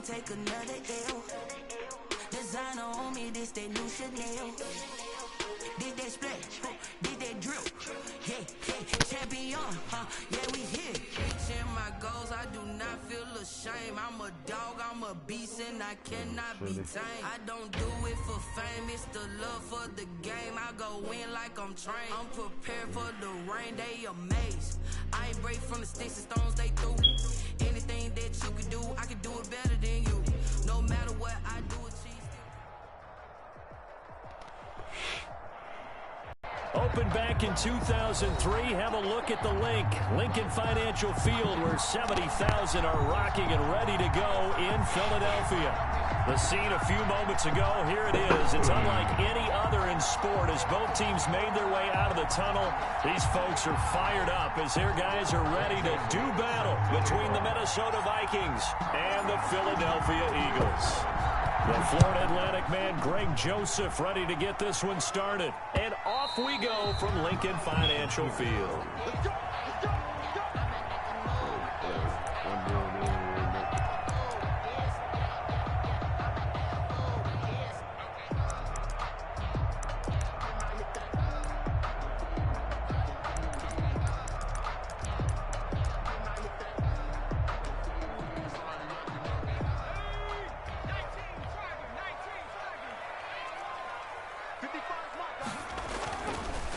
take another L. Designer on me, this they new Chanel. Did that splash, did that drip. Yeah, champion, yeah, we here. Reaching my goals, I do not feel ashamed. I'm a dog, I'm a beast, and I cannot be tamed. I don't do it for fame, it's the love for the game. I go in like I'm trained. I'm prepared for the rain, they amazed. I ain't break from the sticks and stones they threw. Anything that you can do, I can do it better than you. No matter what I do, achieve. Opened back in 2003. Have a look at the link. Lincoln Financial Field, where 70,000 are rocking and ready to go in Philadelphia. The scene a few moments ago, here it is. It's unlike any other in sport as both teams made their way out of the tunnel. These folks are fired up as their guys are ready to do battle between the Minnesota Vikings and the Philadelphia Eagles. The Florida Atlantic man, Greg Joseph, ready to get this one started. And off we go from Lincoln Financial Field. Let's go.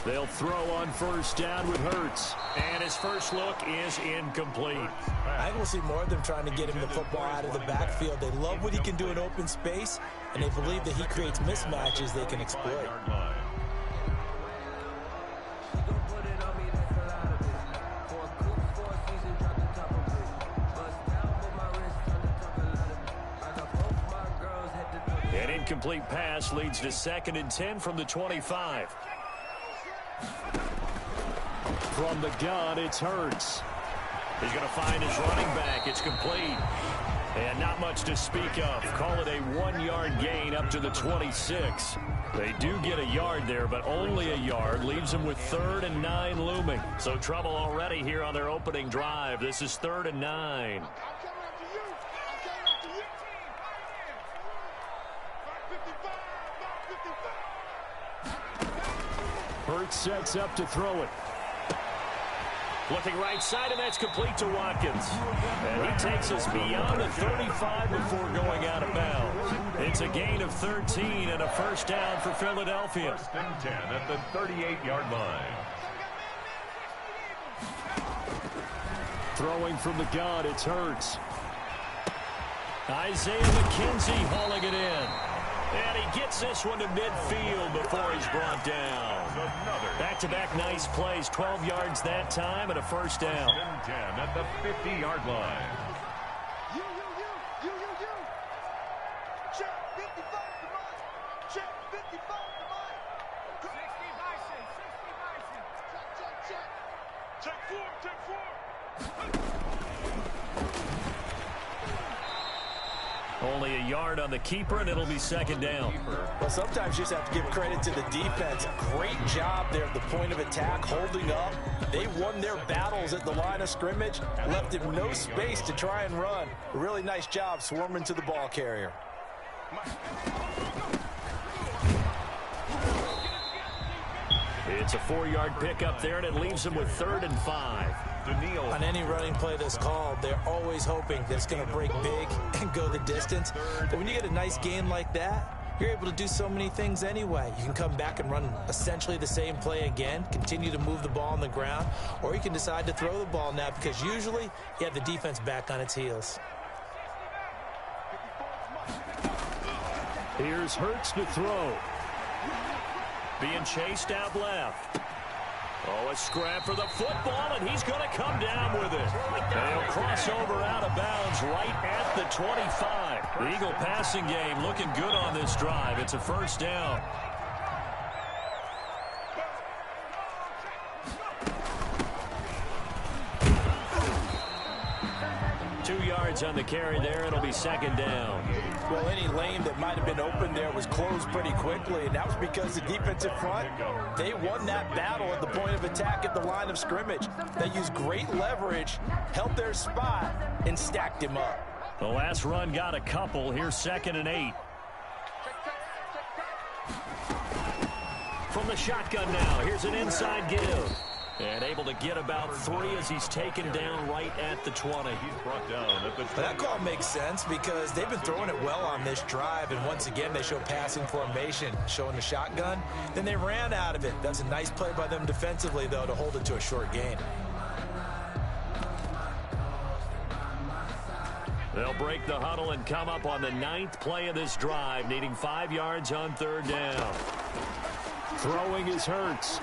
They'll throw on first down with Hurts. And his first look is incomplete. I will see more of them trying to get him the football out of the backfield. They love what he can do in open space, and they believe that he creates mismatches they can exploit. An incomplete pass leads to 2nd and 10 from the 25. From the gun, it's Hurts. He's going to find his running back. It's complete. And not much to speak of. Call it a 1-yard gain up to the 26. They do get a yard there, but only a yard. Leaves them with 3rd and 9 looming. So trouble already here on their opening drive. This is 3rd and 9. Hurts sets up to throw it. Looking right side, and that's complete to Watkins. And he takes us beyond the 35 before going out of bounds. It's a gain of 13 and a first down for Philadelphia. 1st and 10 at the 38-yard line. Throwing from the gun, it's Hurts. Isaiah McKenzie hauling it in. And he gets this one to midfield before he's brought down. Back-to-back nice plays, 12 yards that time and a first down. 1st and 10 at the 50-yard line. Check 55 to Mike. Check 55 to Mike. 60 Bison, 60 Bison. Check. Check 4. Only a yard on the keeper, and it'll be 2nd down. Well, sometimes you just have to give credit to the defense. Great job there at the point of attack, holding up. They won their battles at the line of scrimmage, left him no space to try and run. A really nice job swarming to the ball carrier. It's a 4-yard pickup there, and it leaves him with 3rd and 5. On any running play that's called, they're always hoping that it's going to break big and go the distance. But when you get a nice gain like that, you're able to do so many things anyway. You can come back and run essentially the same play again, continue to move the ball on the ground, or you can decide to throw the ball now because usually you have the defense back on its heels. Here's Hurts to throw. Being chased out left. Oh, a scrap for the football, and he's going to come down with it. And he'll cross over out of bounds right at the 25. The Eagle passing game looking good on this drive. It's a first down. On the carry there, it'll be 2nd down. Well, any lane that might have been open there was closed pretty quickly, and that was because the defensive front, they won that battle at the point of attack at the line of scrimmage. They used great leverage, held their spot, and stacked him up. The last run got a couple. Here's 2nd and 8. From the shotgun now, here's an inside give. And able to get about 3 as he's taken down right at the 20. He's brought down at the 20. That call makes sense because they've been throwing it well on this drive, and once again they show passing formation, showing the shotgun. Then they ran out of it. That's a nice play by them defensively, though, to hold it to a short gain. They'll break the huddle and come up on the 9th play of this drive, needing 5 yards on 3rd down. Throwing is Hurts.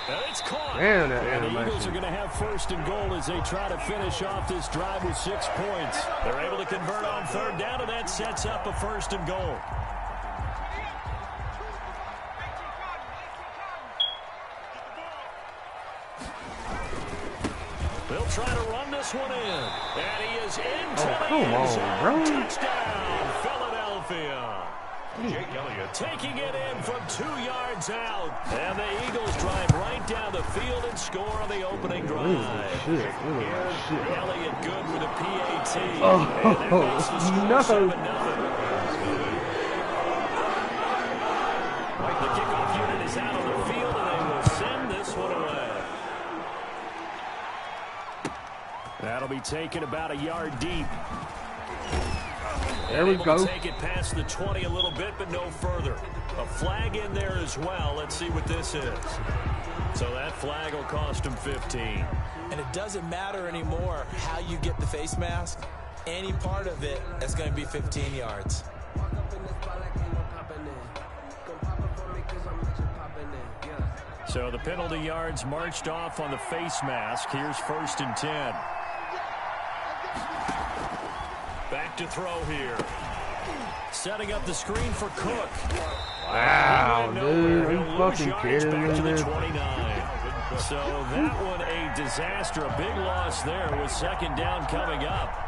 And it's caught. Man, and the Eagles are going to have 1st and goal as they try to finish off this drive with 6 points. They're able to convert on 3rd down, and that sets up a 1st and goal. They'll try to run this one in. And he is into the end zone. Touchdown, Philadelphia. Jake Elliott taking it in from 2 yards out. And the Eagles drive right down the field and score on the opening drive. Elliott good with a PAT. No. The kickoff unit is out on the field, and they will send this one away. That'll be taken about a yard deep. There we go. Take it past the 20 a little bit, but no further. A flag in there as well. Let's see what this is. So that flag will cost him 15. And it doesn't matter anymore how you get the face mask. Any part of it is going to be 15 yards. So the penalty yards marched off on the face mask. Here's 1st and 10. Back to throw here. Setting up the screen for Cook. Wow, dude. Are you fucking kidding back to me? the 29. So that one a disaster. A big loss there with 2nd down coming up.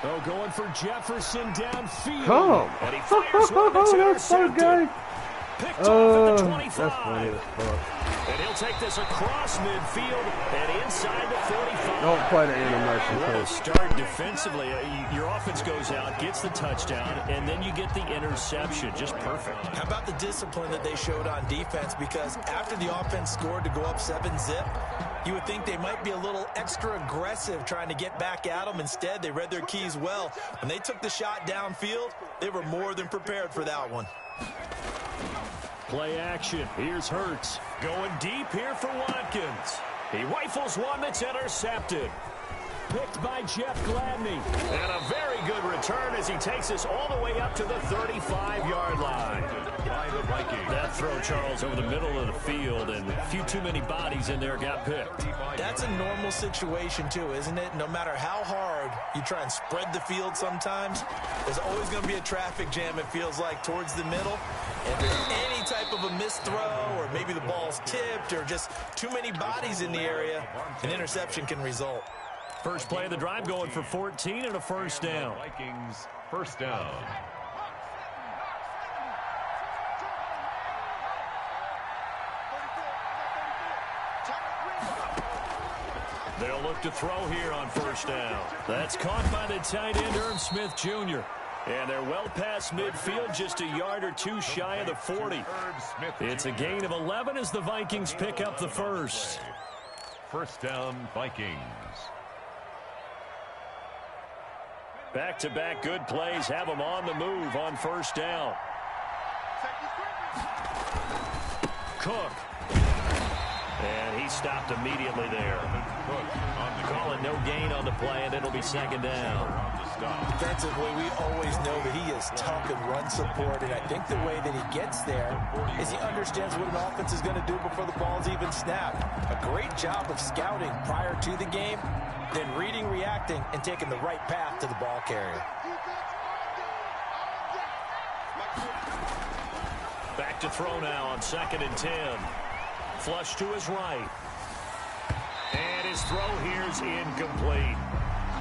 Oh, going for Jefferson downfield. Come. And he fires one that's intercepted. Picked off at the 25. That's funny as fuck. And he'll take this across midfield and inside the 45. Don't play the animation, What a coach. start defensively. Your offense goes out, gets the touchdown, and then you get the interception. Just perfect. How about the discipline that they showed on defense? Because after the offense scored to go up 7-zip, you would think they might be a little extra aggressive trying to get back at them. Instead, they read their keys well. When they took the shot downfield, they were more than prepared for that one. Play action. Here's Hurts. Going deep here for Watkins. He rifles one that's intercepted. Picked by Jeff Gladney. And a very good return as he takes us all the way up to the 35-yard line. by the Vikings. That throw, Charles, over the middle of the field, and a few too many bodies in there got picked. That's a normal situation, too, isn't it? No matter how hard you try and spread the field sometimes, there's always going to be a traffic jam, it feels like, towards the middle. And if there's any type of a missed throw, or maybe the ball's tipped, or just too many bodies in the area, an interception can result. First play of the drive going for 14 and a first down. Vikings first down. They'll look to throw here on first down. That's caught by the tight end, Irv Smith Jr. And they're well past midfield, just a yard or two shy of the 40. It's a gain of 11 as the Vikings pick up the first. First down, Vikings. Back-to-back good plays have them on the move on first down. Cook. And he stopped immediately there. Calling no gain on the play, and it'll be second down. Defensively, we always know that he is tough in run support, and I think the way that he gets there is he understands what an offense is going to do before the ball's even snapped. A great job of scouting prior to the game, then reading, reacting, and taking the right path to the ball carrier. Back to throw now on 2nd and 10. Flush to his right. And his throw here is incomplete.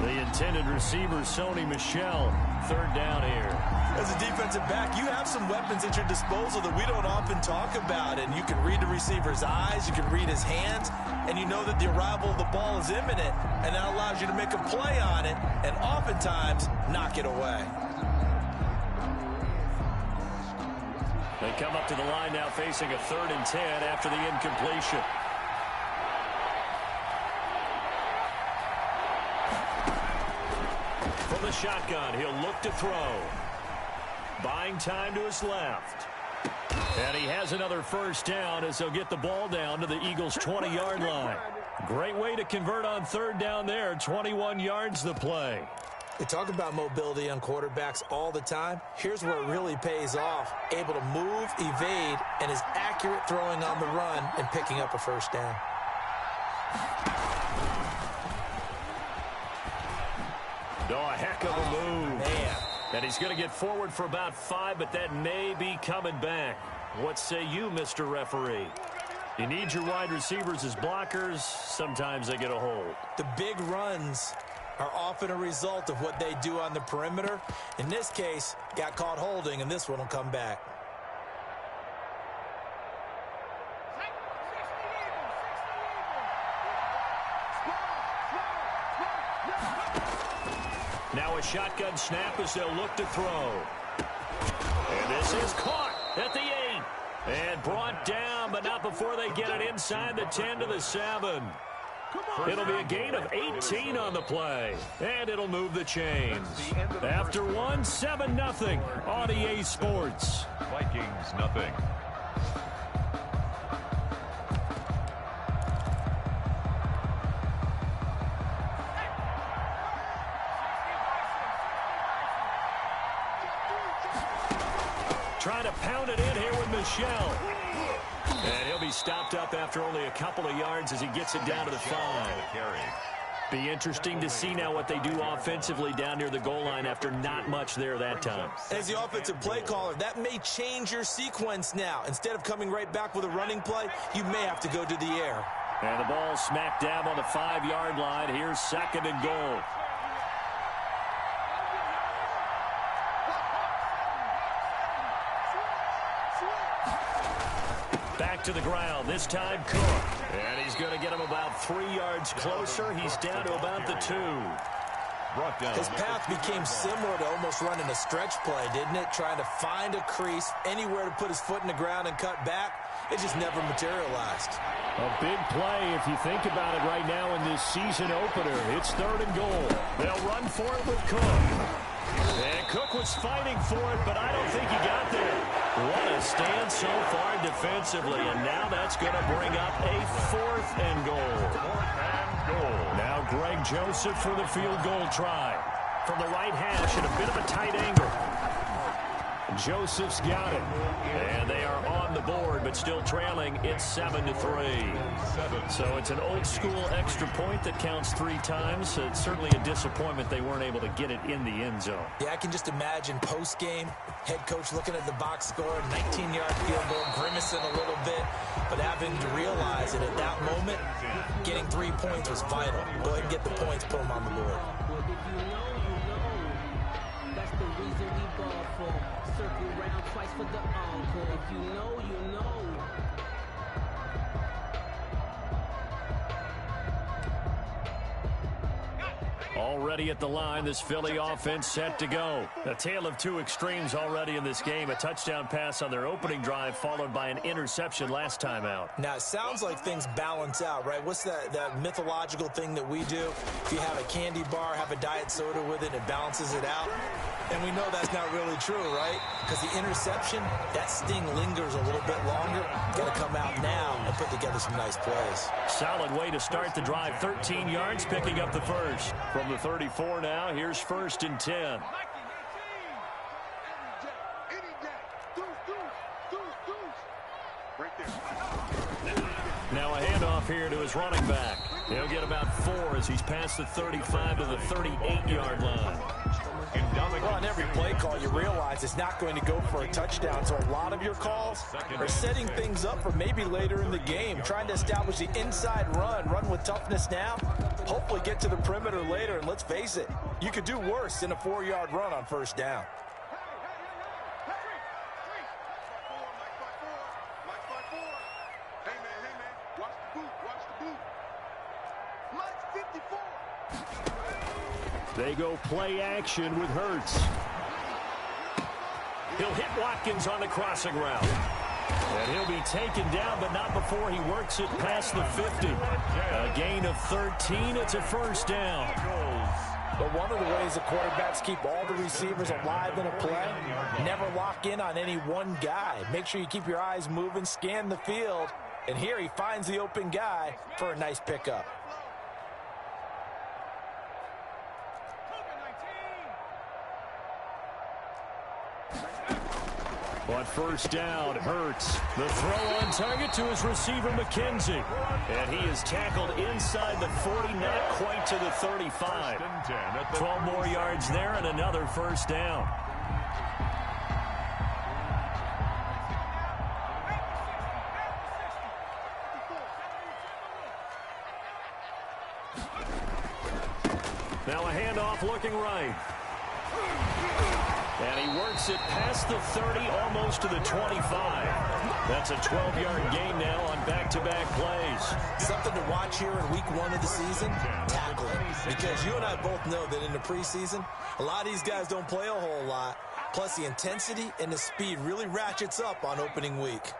The intended receiver, Sony Michel. Third down here. As a defensive back, you have some weapons at your disposal that we don't often talk about. And you can read the receiver's eyes, you can read his hands, and you know that the arrival of the ball is imminent. And that allows you to make a play on it and oftentimes knock it away. They come up to the line now facing a 3rd and 10 after the incompletion. From the shotgun, he'll look to throw. Buying time to his left. And he has another first down as he'll get the ball down to the Eagles' 20-yard line. Great way to convert on 3rd down there. 21 yards the play. They talk about mobility on quarterbacks all the time. Here's where it really pays off. Able to move, evade, and is accurate throwing on the run and picking up a first down. Oh, a heck of a move. Man. And he's going to get forward for about 5, but that may be coming back. What say you, Mr. Referee? You need your wide receivers as blockers. Sometimes they get a hold. The big runs are often a result of what they do on the perimeter. In this case, got caught holding, and this one will come back. Now a shotgun snap as they'll look to throw. And this is caught at the 8. And brought down, but not before they get it inside the 10 to the 7. It'll be a gain of 18 on the play. And it'll move the chains. After one, 7-0 on EA Sports. Vikings nothing. Trying to pound it in here with Michel. And he'll be stopped up after only a couple of yards as he gets it down to the 5. Be interesting to see now what they do offensively down near the goal line after not much there that time. As the offensive play caller, that may change your sequence now. Instead of coming right back with a running play, you may have to go to the air. And the ball smack dab on the 5-yard line. Here's 2nd and goal. Back to the ground, this time Cook. And he's going to get him about 3 yards closer. He's down to about the 2. His path became similar to almost running a stretch play, didn't it? Trying to find a crease, anywhere to put his foot in the ground and cut back. It just never materialized. A big play if you think about it right now in this season opener. It's 3rd and goal. They'll run for it with Cook. And Cook was fighting for it, but I don't think he got there. What a stand so far defensively, and now that's going to bring up a 4th and goal. Now Greg Joseph for the field goal try. From the right hash at a bit of a tight angle. Joseph's got it. And they are on the board, but still trailing. It's 7-3. So it's an old-school extra point that counts 3 times. It's certainly a disappointment they weren't able to get it in the end zone. Yeah, I can just imagine post-game, head coach looking at the box score, 19-yard field goal, grimacing a little bit, but having to realize that at that moment, getting 3 points was vital. Go ahead and get the points, put them on the board. That's the reason we ball for. Circle round twice for the encore. If you know, you know. Already at the line, this Philly offense set to go. A tale of 2 extremes already in this game. A touchdown pass on their opening drive, followed by an interception last time out. Now, it sounds like things balance out, right? What's that mythological thing that we do? If you have a candy bar, have a diet soda with it, it balances it out. And we know that's not really true, right? Because the interception, that sting lingers a little bit longer. Got to come out now and put together some nice plays. Solid way to start the drive. 13 yards, picking up the first. From the 34 now, here's 1st and 10. Now a handoff here to his running back. He'll get about 4 as he's past the 35 to the 38-yard line. Well, on every play call, you realize it's not going to go for a touchdown, so a lot of your calls are setting things up for maybe later in the game, trying to establish the inside run with toughness now, hopefully get to the perimeter later, and let's face it, you could do worse than a 4-yard run on first down. They go play action with Hurts. He'll hit Watkins on the crossing route. And he'll be taken down, but not before he works it past the 50. A gain of 13. It's a first down. But one of the ways the quarterbacks keep all the receivers alive in a play, never lock in on any one guy. Make sure you keep your eyes moving, scan the field. And here he finds the open guy for a nice pickup. On first down, Hurts. The throw on target to his receiver, McKenzie. And he is tackled inside the 40, not quite to the 35. 12 more yards there and another first down. Now a handoff looking right. And he works it past the 30, almost to the 25. That's a 12-yard gain now on back-to-back plays. Something to watch here in week 1 of the season, tackling. Because you and I both know that in the preseason, a lot of these guys don't play a whole lot. Plus, the intensity and the speed really ratchets up on opening week.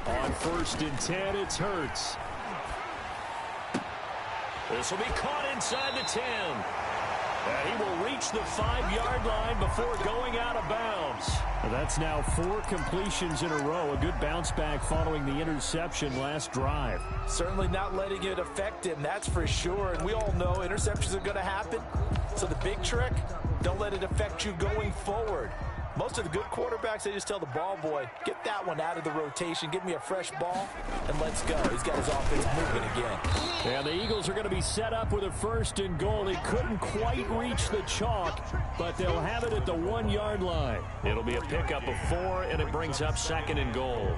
On 1st and 10, it's Hurts. This will be caught inside the 10. And he will reach the 5-yard line before going out of bounds. That's now 4 completions in a row. A good bounce back following the interception last drive. Certainly not letting it affect him, that's for sure. And we all know interceptions are going to happen. So the big trick, don't let it affect you going forward. Most of the good quarterbacks, they just tell the ball boy, get that one out of the rotation, give me a fresh ball, and let's go. He's got his offense moving again. And the Eagles are going to be set up with a 1st and goal. He couldn't quite reach the chalk, but they'll have it at the 1-yard line. It'll be a pickup of 4, and it brings up 2nd and goal.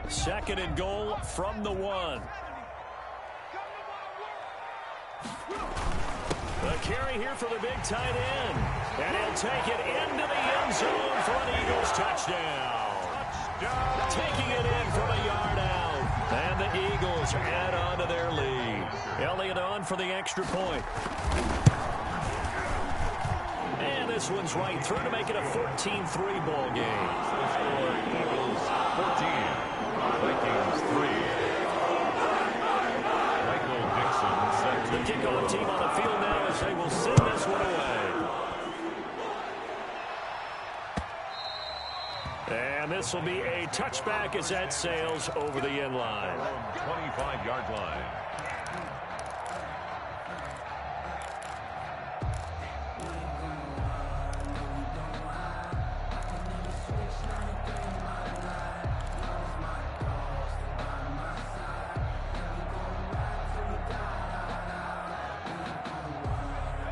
Second and goal from the 1. The carry here for the big tight end. And he'll take it into the end zone for an Eagles touchdown. Taking it in from a yard out. And the Eagles add on to their lead. Elliott on for the extra point. And this one's right through to make it a 14-3 ball game. Eagles 14. Vikings 3. Michael Dixon sets The kickoff team on the field now as they will send this one away. And this will be a touchback as that sails over the end line. 25-yard line.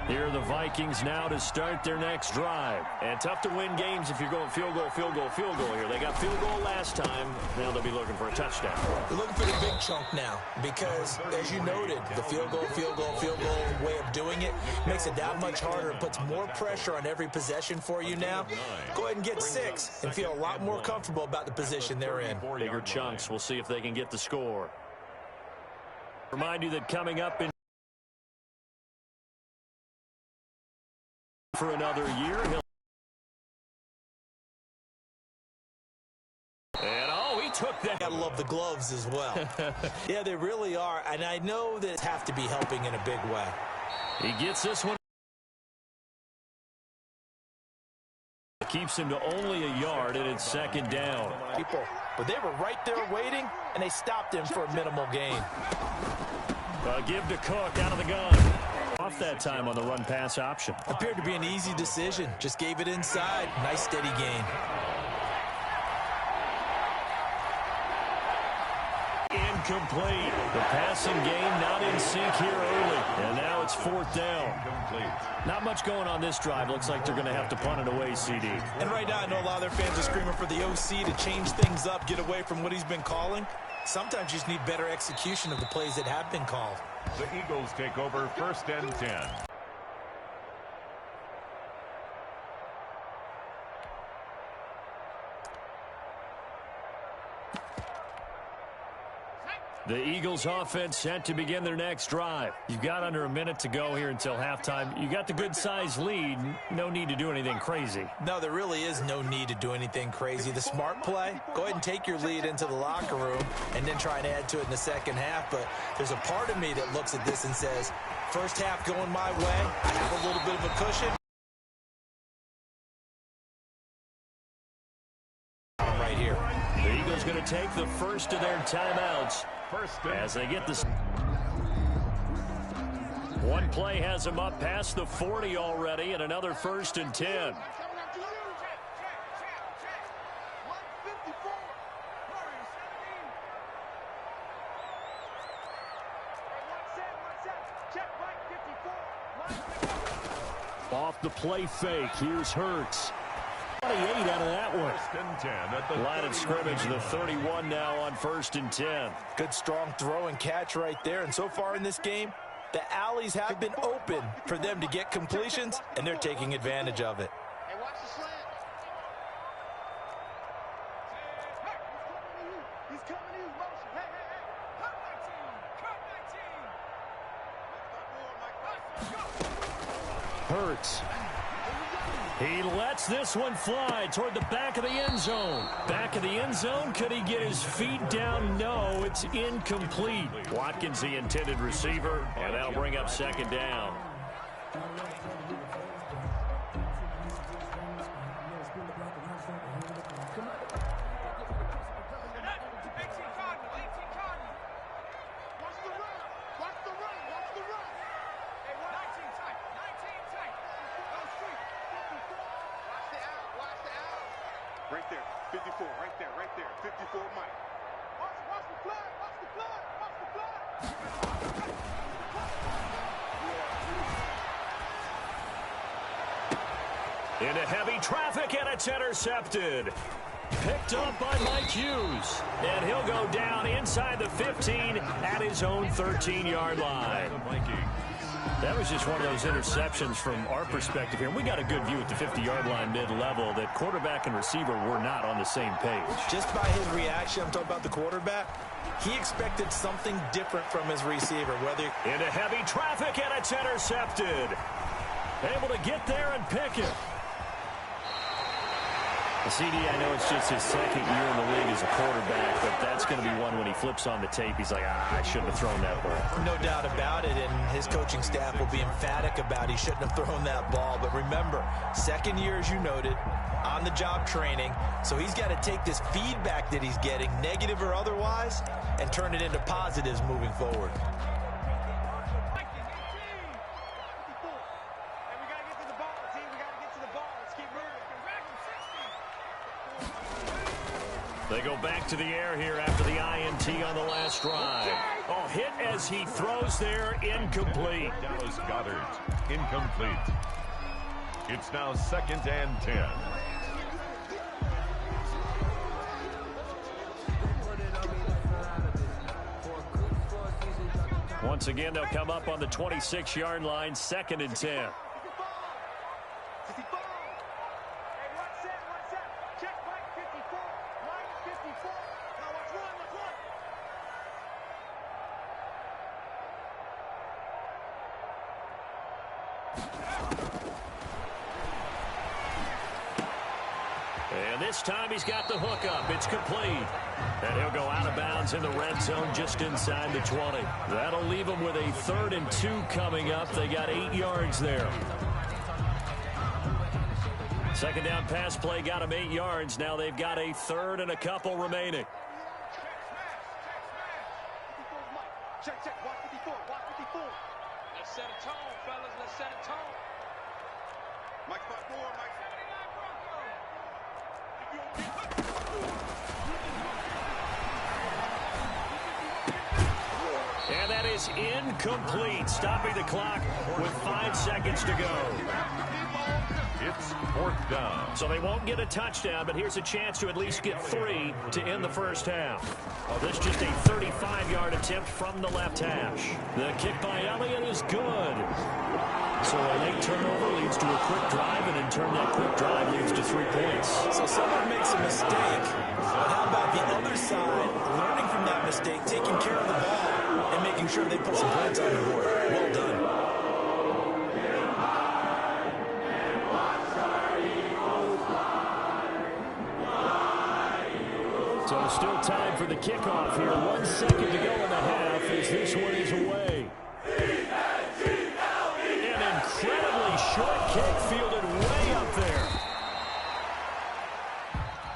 Here are the Vikings now to start their next drive. And tough to win games if you're going field goal, field goal, field goal here. They got field goal last time. Now they'll be looking for a touchdown. They're looking for the big chunk now because, as you noted, the field goal way of doing it makes it that much harder and puts more pressure on every possession for you now. Go ahead and get 6 and feel a lot more comfortable about the position they're in. Bigger chunks. We'll see if they can get the score. Remind you that coming up in for another year. And oh, he took that. Gotta love the gloves as well. Yeah, they really are. And I know that have to be helping in a big way. He gets this one. Keeps him to only a yard, and it's second down. But they were right there waiting, and they stopped him for a minimal gain. Give to Cook out of the gun. Off that time on the run-pass option. Appeared to be an easy decision. Just gave it inside. Nice steady gain. Incomplete. The passing game not in sync here early. And now it's fourth down. Not much going on this drive. Looks like they're going to have to punt it away, CD. And right now, I know a lot of their fans are screaming for the OC to change things up, get away from what he's been calling. Sometimes you just need better execution of the plays that have been called. The Eagles take over 1st and 10. The Eagles offense set to begin their next drive. You've got under a minute to go here until halftime. You got the good-sized lead. No need to do anything crazy. No, there really is no need to do anything crazy. The smart play, go ahead and take your lead into the locker room and then try and add to it in the second half. But there's a part of me that looks at this and says, first half going my way, I have a little bit of a cushion. Right here. The Eagles going to take the first of their timeouts as they get this. One play has them up past the 40 already, and another 1st and 10. Off the play fake, here's Hurts. 28 out of that one. 1st and 10 at the Line of scrimmage, the 31 now on 1st and 10. Good strong throw and catch right there. And so far in this game, the alleys have been open for them to get completions, and they're taking advantage of it. Hey, watch the slant. He's coming to you. Motion. Hey, hey, hey. Cut my team. Cut my team. Hurts. He lets this one fly toward the back of the end zone. Back of the end zone. Could he get his feet down? No, it's incomplete. Watkins, the intended receiver, and that'll bring up second down. Right there, 54, right there, 54, Mike. Watch the flag, watch the flag, watch the flag. Into heavy traffic, and it's intercepted. Picked up by Mike Hughes. And he'll go down inside the 15 at his own 13-yard line. That was just one of those interceptions from our perspective here. And we got a good view at the 50-yard line mid-level that quarterback and receiver were not on the same page. Just by his reaction, I'm talking about the quarterback, he expected something different from his receiver. Into heavy traffic, and it's intercepted. Able to get there and pick it. CD, I know it's just his second year in the league as a quarterback, but that's going to be one when he flips on the tape. He's like, I shouldn't have thrown that ball. No doubt about it, and his coaching staff will be emphatic about he shouldn't have thrown that ball. But remember, second year, as you noted, on-the-job training, so he's got to take this feedback that he's getting, negative or otherwise, and turn it into positives moving forward. They go back to the air here after the INT on the last drive. Oh, hit as he throws there, incomplete. Dallas Goedert, incomplete. It's now 2nd and 10. Once again, they'll come up on the 26-yard line, 2nd and 10. And this time he's got the hook up. It's complete. And he'll go out of bounds in the red zone just inside the 20. That'll leave him with a 3rd and 2 coming up. They got 8 yards there. Second down pass play got them 8 yards. Now they've got a third and a couple remaining. Check, check. Watch 54. Watch 54. Let's set a tone, fellas. Let's set a tone. Mike 5-4. Mike 79 Bronco. And that is incomplete, stopping the clock with 5 seconds to go. It's fourth down. So they won't get a touchdown, but here's a chance to at least get 3 to end the first half. This just a 35-yard attempt from the left hash. The kick by Elliott is good. So a late turnover leads to a quick drive, and in turn that quick drive leads to 3 points. So someone makes a mistake, but how about the other side learning from that mistake, taking care of the ball, and making sure they put some points on the board? Well done. So still time for the kickoff here. 1 second to go in the half as this one is away. An incredibly short kick fielded way up there.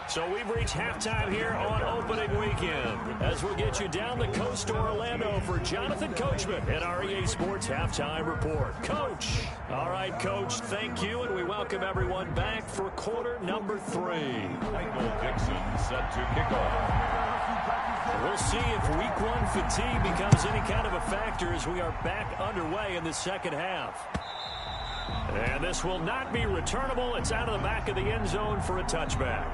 So we've reached halftime here on opening weekend as we'll get you down the coast to Orlando for Jonathan Coachman at our EA Sports Halftime Report. Coach. All right, Coach, thank you, and we welcome everyone back for quarter number 3. Michael Dixon set to kick off. We'll see if week 1 fatigue becomes any kind of a factor as we are back underway in the second half. And this will not be returnable. It's out of the back of the end zone for a touchback.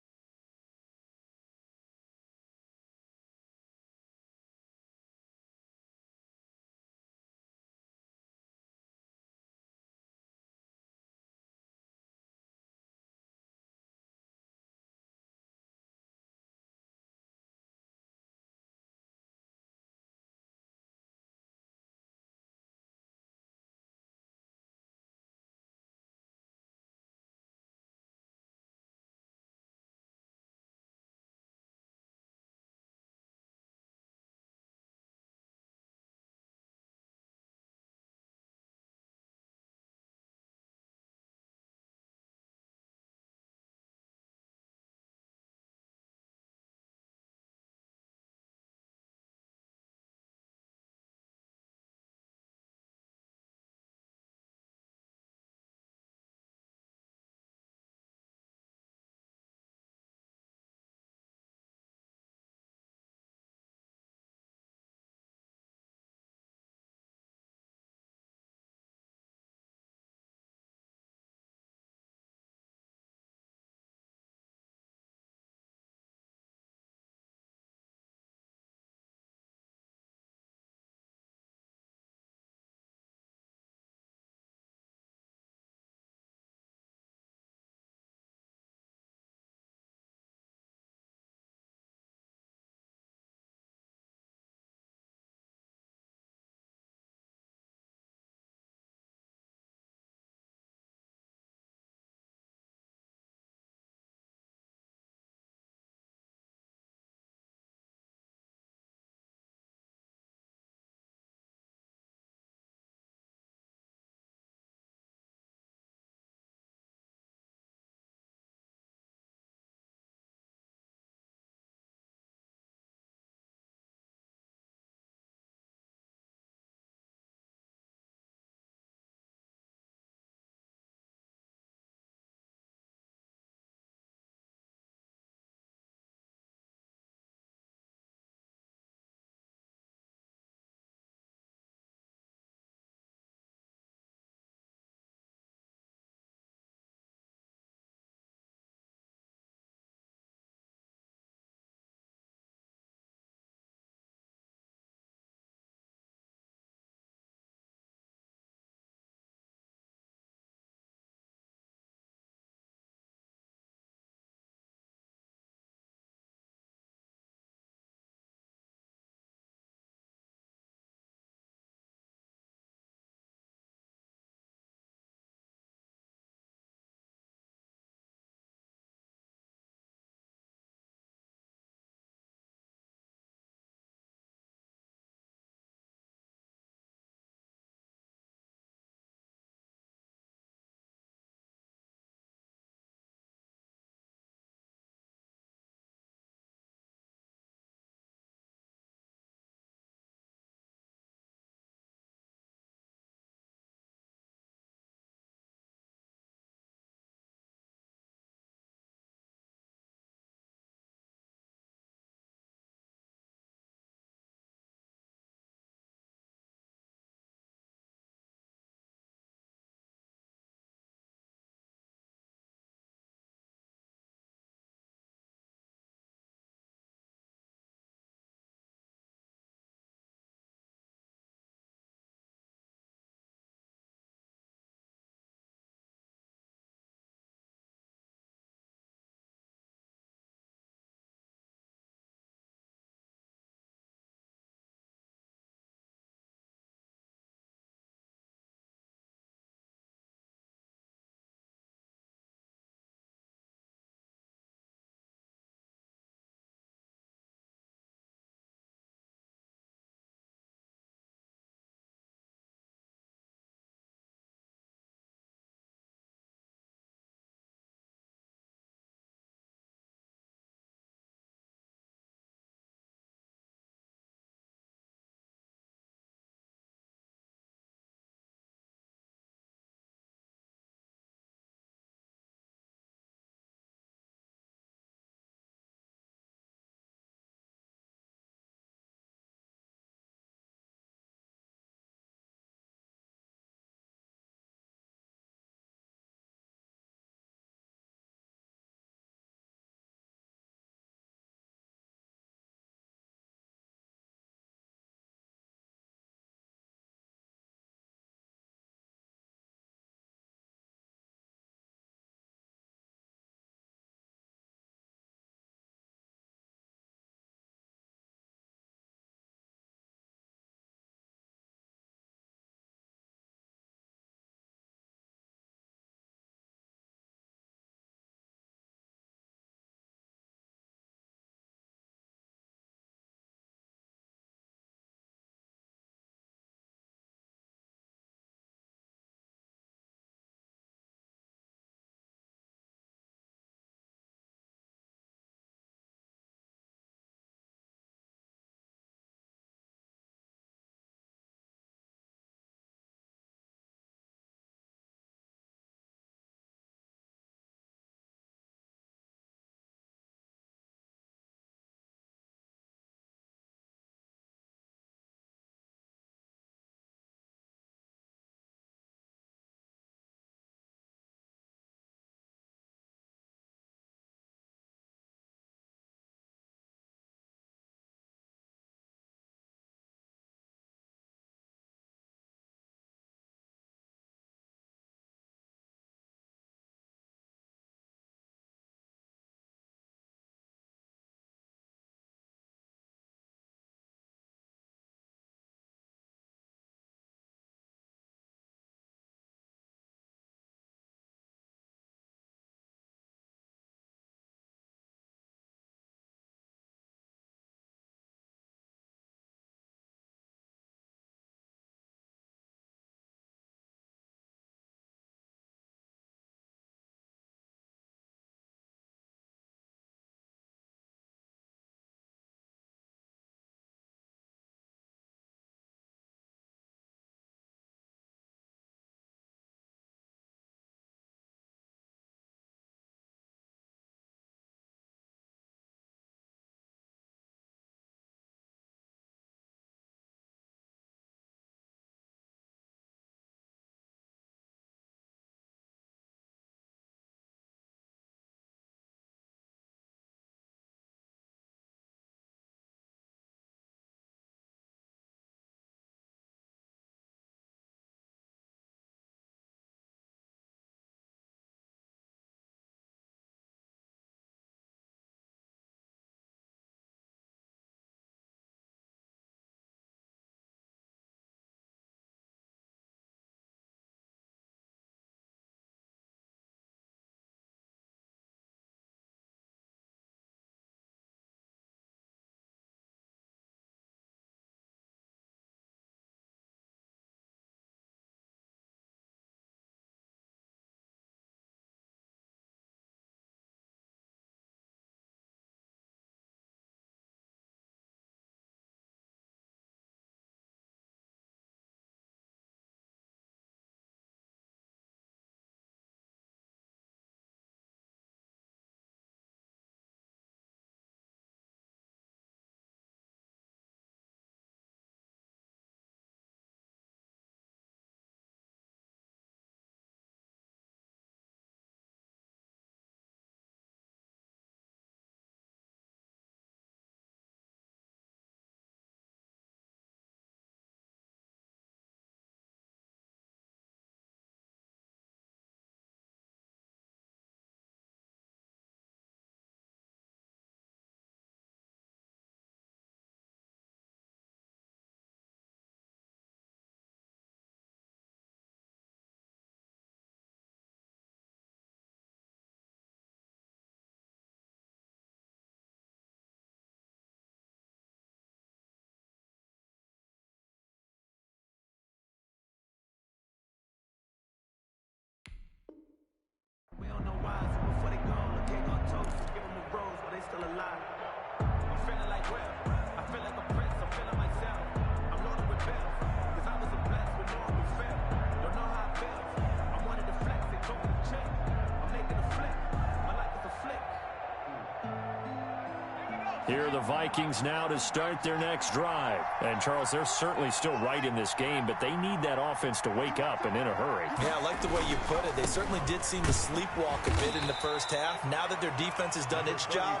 Here are the Vikings now to start their next drive. And, Charles, they're certainly still right in this game, but they need that offense to wake up and in a hurry. Yeah, I like the way you put it. They certainly did seem to sleepwalk a bit in the first half. Now that their defense has done its job,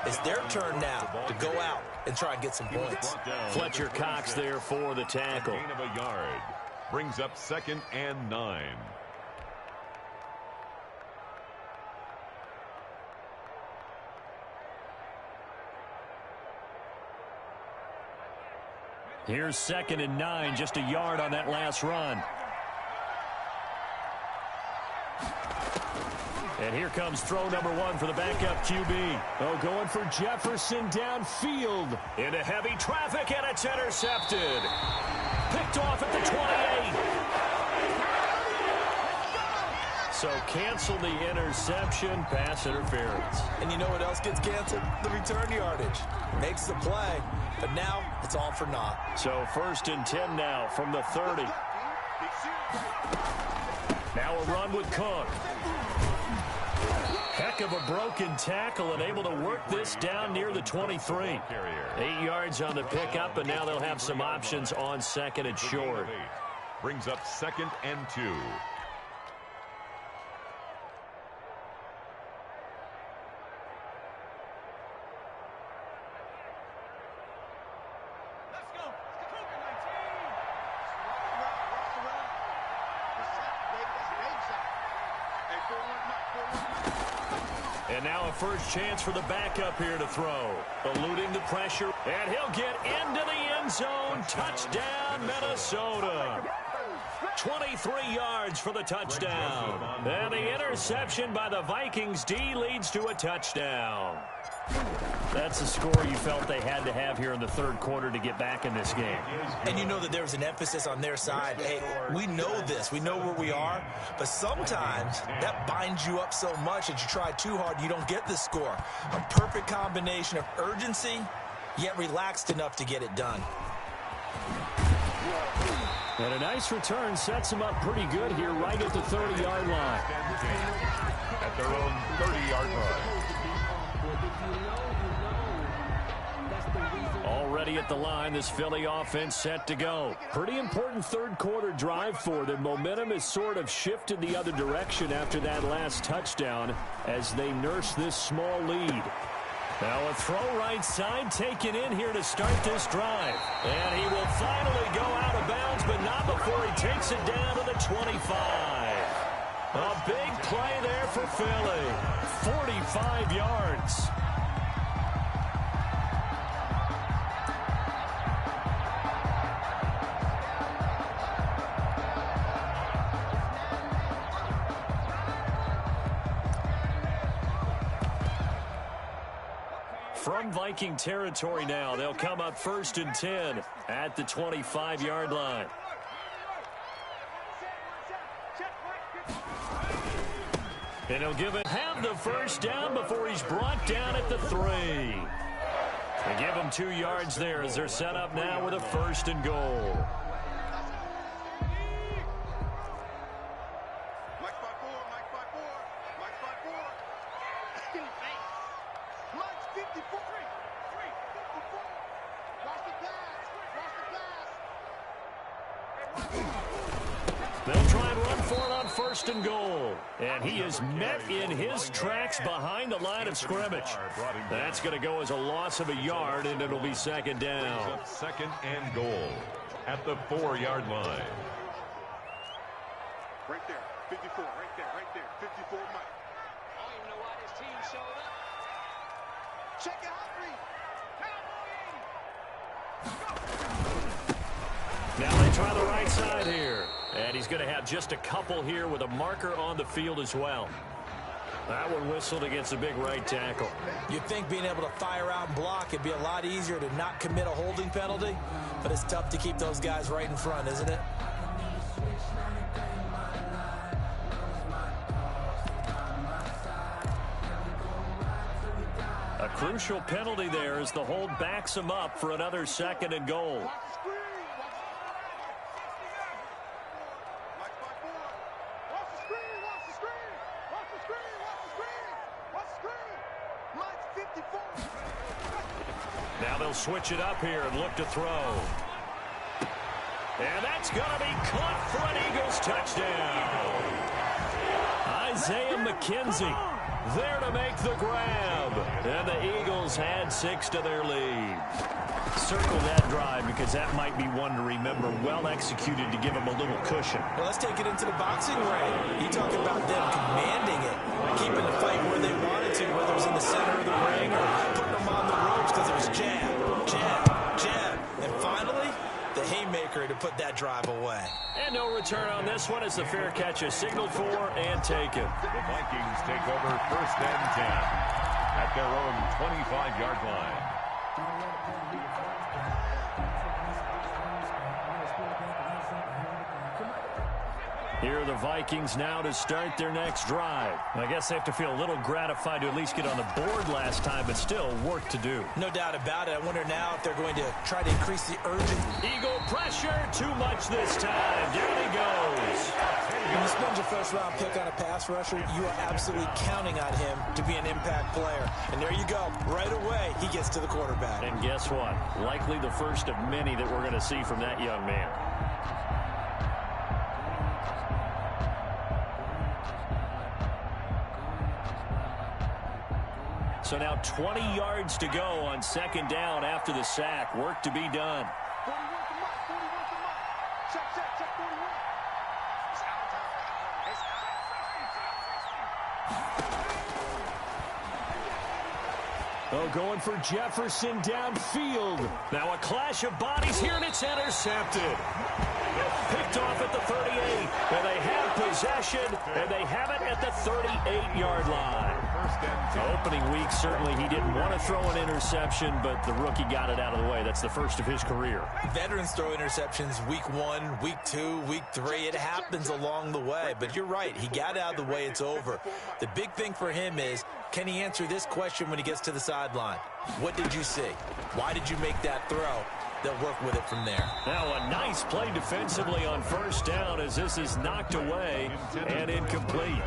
it's their turn now to go out and try and get some points. Fletcher Cox there for the tackle. Gain of a yard. Brings up 2nd and 9. Here's 2nd and 9, just a yard on that last run. And here comes throw number 1 for the backup QB. Oh, going for Jefferson downfield. Into heavy traffic, and it's intercepted. Picked off at the 28. So cancel the interception, pass interference. And you know what else gets canceled? The return yardage. Makes the play, but now it's all for naught. So 1st and 10 now from the 30. Now a run with Cook. Heck of a broken tackle and able to work this down near the 23. 8 yards on the pickup, and now they'll have some options on 2nd and short. Brings up 2nd and 2. And now a first chance for the backup here to throw. Eluding the pressure, and he'll get into the end zone. Touchdown, Minnesota. 23 yards for the touchdown. And the interception by the Vikings D leads to a touchdown. That's a score you felt they had to have here in the 3rd quarter to get back in this game. And you know that there was an emphasis on their side. Hey, we know this. We know where we are. But sometimes that binds you up so much that you try too hard, you don't get the score. A perfect combination of urgency, yet relaxed enough to get it done. And a nice return sets them up pretty good here right at the 30-yard line. At their own 30-yard line. Already at the line, this Philly offense set to go. Pretty important 3rd quarter drive for them. Momentum has sort of shifted the other direction after that last touchdown as they nurse this small lead. Now a throw right side taken in here to start this drive. And he will finally go out of bounds, but not before he takes it down to the 25. A big play there for Philly. 45 yards. From Viking territory now, they'll come up 1st and 10 at the 25-yard line. And he'll have the first down before he's brought down at the 3. They give him 2 yards there as they're set up now with a 1st and goal. They'll try and run for it on 1st and goal. And he is met in his tracks behind the line of scrimmage. That's going to go as a loss of a yard, and it'll be 2nd down. 2nd and goal at the 4-yard line. Right there, 54, right there, 54 Mike. I don't even know why this team showed up. Check it out, Reed. Now they try the right side here. And he's going to have just a couple here with a marker on the field as well. That one whistled against a big right tackle. You'd think being able to fire out and block it'd be a lot easier to not commit a holding penalty, but it's tough to keep those guys right in front, isn't it? A crucial penalty there as the hold backs him up for another 2nd and goal. Now they'll switch it up here and look to throw. And that's going to be caught for an Eagles touchdown. Isaiah McKenzie there to make the grab. And the Eagles add 6 to their lead. Circle that drive because that might be one to remember. Well executed to give them a little cushion. Well, let's take it into the boxing ring. You talk about them commanding it, keeping the fight where they wanted to, whether it was in the center of the ring or putting them on the ropes because it was jab, jab, jab. And finally, the haymaker to put that drive away. And no return on this one as the fair catch is signaled for and taken. The Vikings take over 1st and 10 at their own 25-yard line. Here are the Vikings now to start their next drive. I guess they have to feel a little gratified to at least get on the board last time, but still work to do. No doubt about it. I wonder now if they're going to try to increase the urgency. Eagle pressure, too much this time. Down he goes. When you spend your first-round pick on a pass rusher, you are absolutely counting on him to be an impact player. And there you go. Right away, he gets to the quarterback. And guess what? Likely the first of many that we're going to see from that young man. So now 20 yards to go on 2nd down after the sack. Work to be done. 41 to Mike. 41 to Mike. Check, 41. Oh, going for Jefferson downfield. Now a clash of bodies here, and it's intercepted. Picked off at the 38. And they have possession, and they have it at the 38-yard line. Opening week, certainly he didn't want to throw an interception, but the rookie got it out of the way. That's the first of his career. Veterans throw interceptions week 1, week 2, week 3. It happens along the way. But you're right. He got out of the way. It's over. The big thing for him is, can he answer this question when he gets to the sideline? What did you see? Why did you make that throw? They'll work with it from there. Now a nice play defensively on 1st down as this is knocked away and incomplete.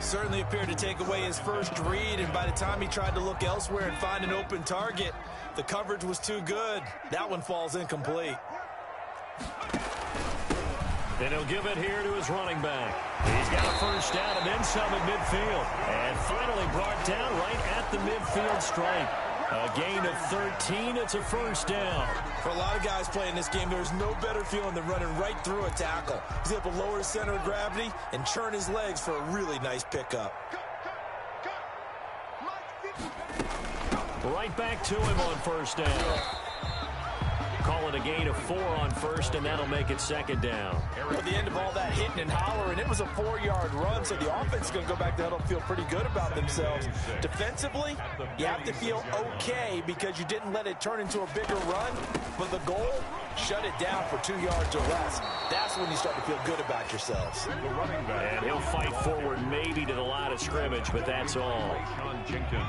Certainly appeared to take away his first read, and by the time he tried to look elsewhere and find an open target, the coverage was too good. That one falls incomplete. And he'll give it here to his running back. He's got a 1st down and then some at midfield. And finally brought down right at the midfield stripe. A gain of 13. It's a 1st down. For a lot of guys playing this game, there's no better feeling than running right through a tackle. He's able to lower his center of gravity and churn his legs for a really nice pickup. Right back to him on 1st down. Call it a gain of 4 on 1st, and that'll make it 2nd down. At the end of all that hitting and hollering, it was a 4-yard run, so the offense is going to go back to huddle and feel pretty good about themselves. Defensively, you have to feel okay because you didn't let it turn into a bigger run, but the goal, shut it down for 2 yards or less. That's when you start to feel good about yourselves. And he'll fight forward maybe to the line of scrimmage, but that's all. Jenkins.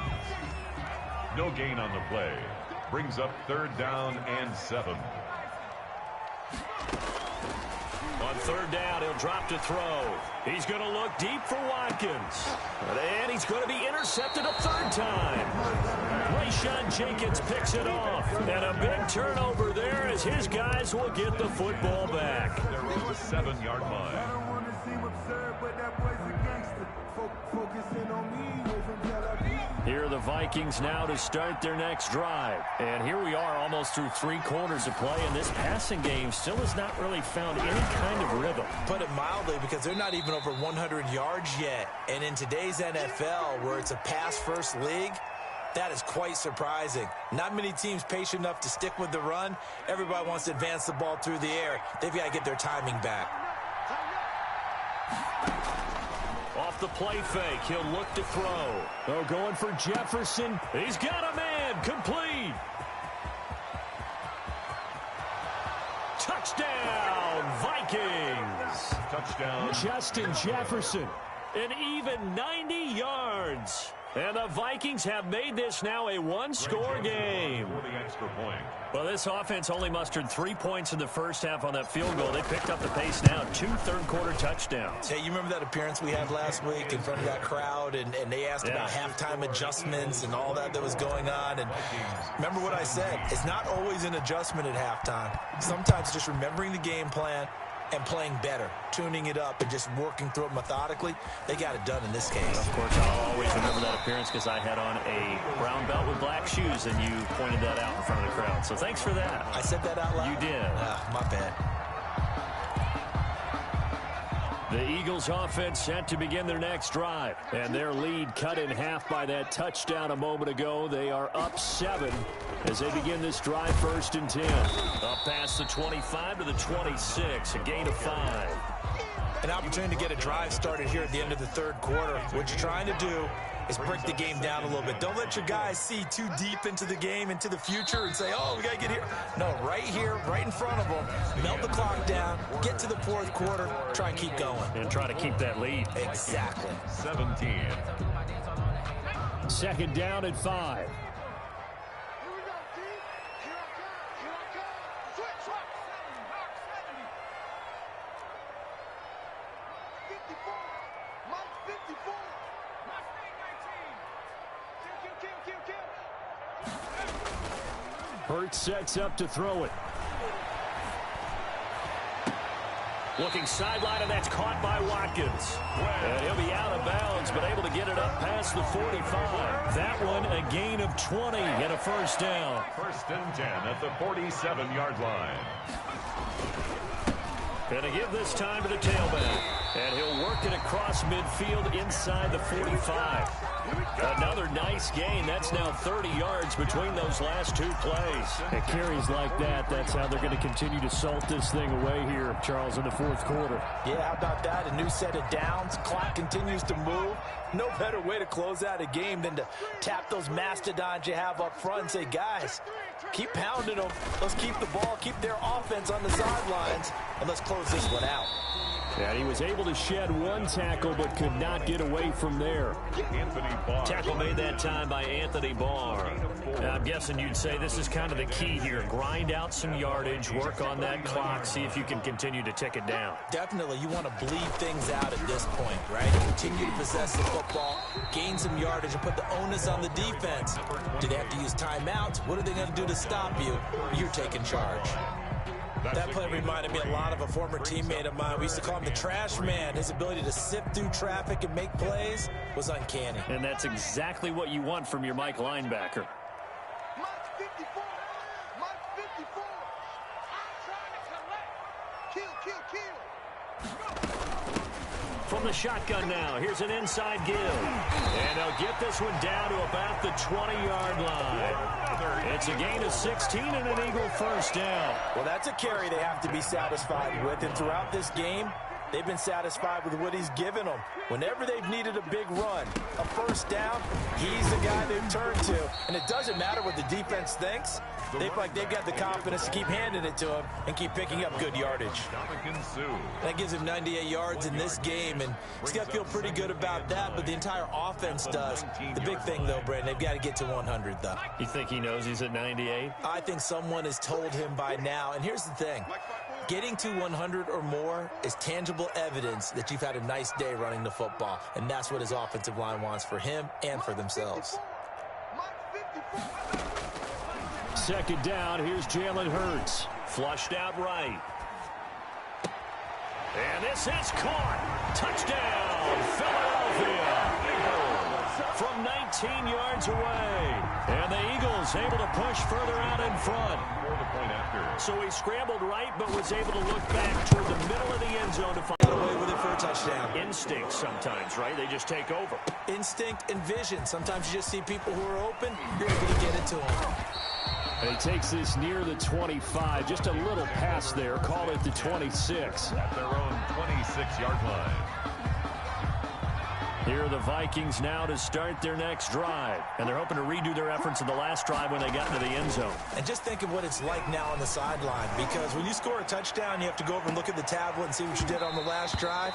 No gain on the play. Brings up 3rd down and 7. On 3rd down, he'll drop to throw. He's going to look deep for Watkins. And he's going to be intercepted a 3rd time. Rayshawn Jenkins picks it off. And a big turnover there as his guys will get the football back. They're on the 7-yard line. Here are the Vikings now to start their next drive. And here we are almost through 3 quarters of play, and this passing game still has not really found any kind of rhythm. Put it mildly, because they're not even over 100 yards yet. And in today's NFL, where it's a pass-first league, that is quite surprising. Not many teams patient enough to stick with the run. Everybody wants to advance the ball through the air. They've got to get their timing back. Off the play fake, he'll look to throw. Oh, going for Jefferson. He's got a man. Complete. Touchdown, Vikings. Touchdown. Justin Jefferson. An even 90 yards. And the Vikings have made this now a one-score game. For the extra point. Well, this offense only mustered 3 points in the first half on that field goal. They picked up the pace now, 2 third-quarter touchdowns. Hey, you remember that appearance we had last week in front of that crowd, and they asked about halftime adjustments and all that was going on. And remember what I said, it's not always an adjustment at halftime. Sometimes just remembering the game plan and playing better, tuning it up and just working through it methodically. They got it done in this case. Of course, I'll always remember that appearance because I had on a brown belt with black shoes, and you pointed that out in front of the crowd. So thanks for that. I said that out loud? You did. My bad. The Eagles offense set to begin their next drive, and their lead cut in half by that touchdown a moment ago. They are up 7 as they begin this drive, 1st and 10. Up past the 25 to the 26, a gain of 5. An opportunity to get a drive started here at the end of the third quarter. What you're trying to do is break the game down a little bit. Don't let your guys see too deep into the game, into the future, and say, oh, we got to get here. No, right here, right in front of them, melt the clock down, get to the fourth quarter, try and keep going. And try to keep that lead. Exactly. 17. 2nd down and 5. Hurts sets up to throw it. Looking sideline, and that's caught by Watkins. And he'll be out of bounds, but able to get it up past the 45. That one a gain of 20 and a 1st down. 1st and 10 at the 47-yard line. And to give this time to the tailback. And he'll work it across midfield inside the 45. Another nice gain. That's now 30 yards between those last 2 plays. It carries like that. That's how they're going to continue to salt this thing away here, Charles, in the 4th quarter. Yeah, how about that? A new set of downs. Clock continues to move. No better way to close out a game than to tap those mastodons you have up front and say, guys, keep pounding them. Let's keep the ball, keep their offense on the sidelines, and let's close this one out. And he was able to shed 1 tackle but could not get away from there. Tackle made that time by Anthony Barr. Now, I'm guessing you'd say this is kind of the key here. Grind out some yardage, work on that clock, see if you can continue to tick it down. Definitely, you want to bleed things out at this point, right? Continue to possess the football, gain some yardage, and put the onus on the defense. Do they have to use timeouts? What are they going to do to stop you? You're taking charge. That play reminded me a lot of a former teammate of mine. We used to call him the trash man. His ability to sift through traffic and make plays was uncanny. And that's exactly what you want from your Mike linebacker. Mike 54. Mike 54. I'm trying to collect. Kill. From the shotgun now, here's an inside give. And they'll get this one down to about the 20-yard line. It's a gain of 16 and an Eagle 1st down. Well, that's a carry they have to be satisfied with. And throughout this game, they've been satisfied with what he's given them. Whenever they've needed a big run, a 1st down, he's the guy they've turned to. And it doesn't matter what the defense thinks. They feel like they've got the confidence to keep handing it to him and keep picking up good yardage. That gives him 98 yards in this game, and he's got to feel pretty good about that, but the entire offense does. The big thing, though, Brandon, they've got to get to 100, though. You think he knows he's at 98? I think someone has told him by now. And here's the thing. Getting to 100 or more is tangible evidence that you've had a nice day running the football, and that's what his offensive line wants for him and for themselves. 2nd down, here's Jalen Hurts. Flushed out right. And this is caught. Touchdown, Philadelphia. From 19 yards away. And the Eagles able to push further out in front. So he scrambled right, but was able to look back toward the middle of the end zone to find away with it for a touchdown. Instinct sometimes, right? They just take over. Instinct and vision. Sometimes you just see people who are open, you're able to get it to them. And he takes this near the 25. Just a little pass there. Call it the 26. At their own 26-yard line. Here are the Vikings now to start their next drive. And they're hoping to redo their efforts in the last drive when they got into the end zone. And just think of what it's like now on the sideline. Because when you score a touchdown, you have to go over and look at the tablet and see what you did on the last drive.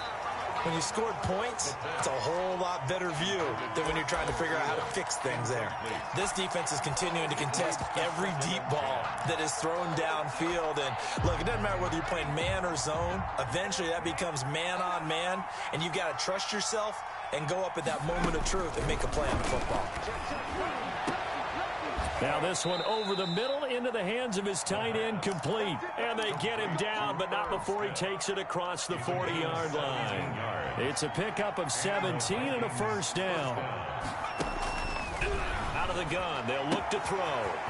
When you scored points, it's a whole lot better view than when you're trying to figure out how to fix things there. This defense is continuing to contest every deep ball that is thrown downfield. And look, it doesn't matter whether you're playing man or zone. Eventually, that becomes man on man, and you've got to trust yourself and go up at that moment of truth and make a play on the football. Now this one over the middle into the hands of his tight end, complete. And they get him down, but not before he takes it across the 40-yard line. It's a pickup of 17 and a first down. Out of the gun, they'll look to throw.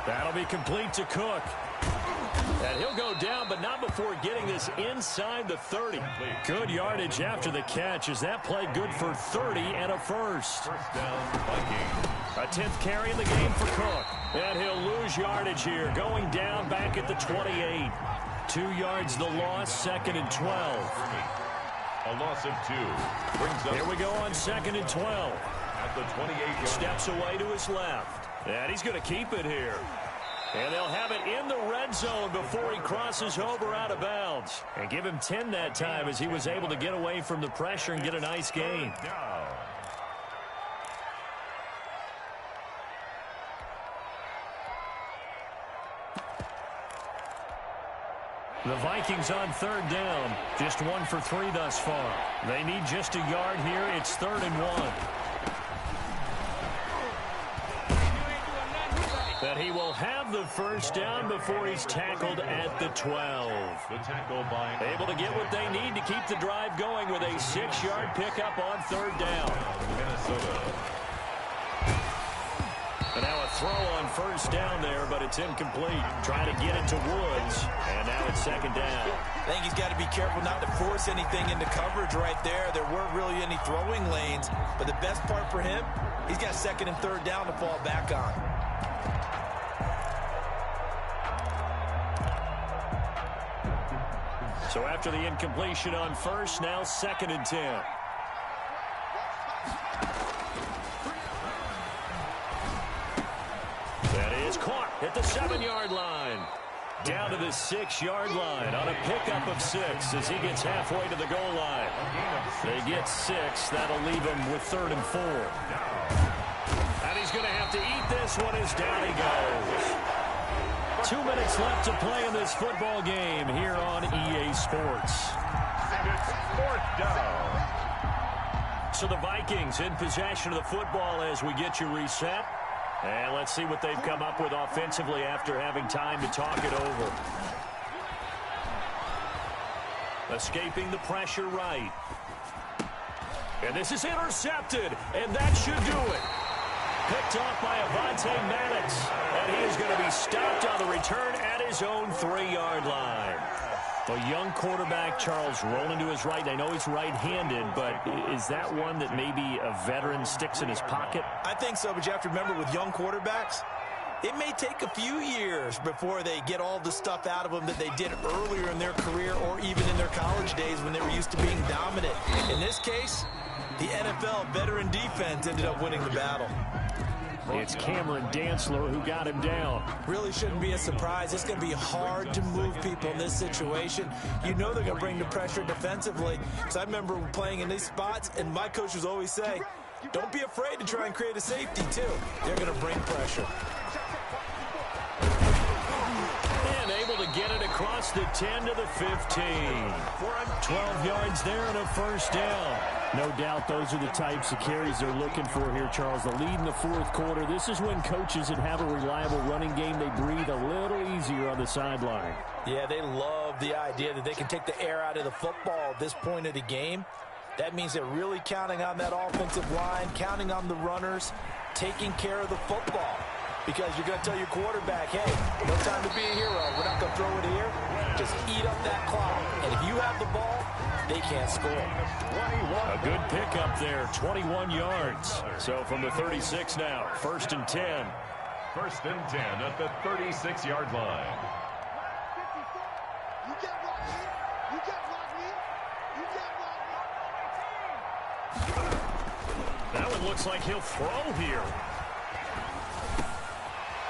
That'll be complete to Cook. And he'll go down, but not before getting this inside the 30. Good yardage after the catch. Is that play good for 30 and a first? First down, Vikings. A 10th carry in the game for Cook. And he'll lose yardage here, going down back at the 28. 2 yards the loss, 2nd and 12. A loss of 2. Brings up. Here we go on 2nd and 12. At the 28-yard. Steps away to his left. And he's going to keep it here. And they'll have it in the red zone before he crosses over out of bounds. And give him 10 that time as he was able to get away from the pressure and get a nice gain. The Vikings on 3rd down. Just 1 for 3 thus far. They need just a yard here. It's 3rd and 1. That he will have the first down before he's tackled at the 12. The tackle by Able to get what they need to keep the drive going with a 6-yard pickup on 3rd down. Minnesota. And now a throw on first down there, but it's incomplete. Trying to get it to Woods, and now it's 2nd down. I think he's got to be careful not to force anything into coverage right there. There weren't really any throwing lanes, but the best part for him, he's got 2nd and 3rd down to fall back on. So after the incompletion on first, now 2nd and 10. That is caught at the 7-yard line. Down to the 6-yard line on a pickup of 6 as he gets halfway to the goal line. They get 6. That'll leave him with 3rd and 4. And he's going to have to eat this one as down he goes. 2 minutes left to play in this football game here on EA Sports. It's 4th down. So the Vikings in possession of the football as we get you reset. And let's see what they've come up with offensively after having time to talk it over. Escaping the pressure right. And this is intercepted, and that should do it. Picked off by Avonte Maddox, and he is going to be stopped on the return at his own 3-yard line. A young quarterback, Charles, rolling to his right. I know he's right-handed, but is that one that maybe a veteran sticks in his pocket? I think so, but you have to remember with young quarterbacks, it may take a few years before they get all the stuff out of them that they did earlier in their career or even in their college days when they were used to being dominant. In this case, the NFL veteran defense ended up winning the battle. It's Cameron Dantzler who got him down. Really shouldn't be a surprise. It's going to be hard to move people in this situation. You know they're going to bring the pressure defensively. So I remember playing in these spots, and my coaches always say, don't be afraid to try and create a safety, too. They're going to bring pressure. And able to get it across the 10 to the 15. 12 yards there and a first down. No doubt those are the types of carries they're looking for here, Charles. The lead in the 4th quarter. This is when coaches that have a reliable running game, they breathe a little easier on the sideline. Yeah, they love the idea that they can take the air out of the football at this point of the game. That means they're really counting on that offensive line, counting on the runners, taking care of the football. Because you're going to tell your quarterback, hey, no time to be a hero. We're not going to throw it here. Just eat up that clock. And if you have the ball, they can't score. A good pickup there, 21 yards. So from the 36 now, 1st and 10. 1st and 10 at the 36-yard line. You get blocked me. You get blocked me. You get blocked me. That one looks like he'll throw here.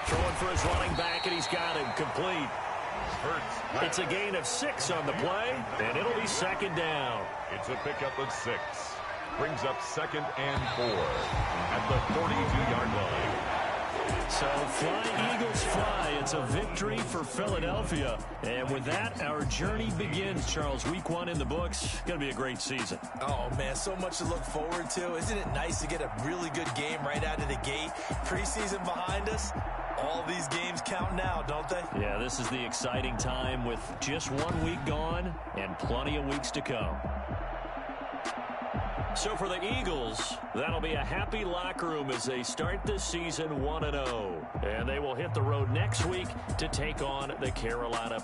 Throwing for his running back, and he's got him complete. It's a gain of 6 on the play, and it'll be second down. It's a pickup of 6. Brings up 2nd and 4 at the 42-yard line. So fly, Eagles, fly. It's a victory for Philadelphia. And with that, our journey begins, Charles. Week 1 in the books. Going to be a great season. Oh, man, so much to look forward to. Isn't it nice to get a really good game right out of the gate? Preseason behind us. All these games count now, don't they? Yeah, this is the exciting time with just 1 week gone and plenty of weeks to come. So for the Eagles, that'll be a happy locker room as they start this season 1-0. And they will hit the road next week to take on the Carolina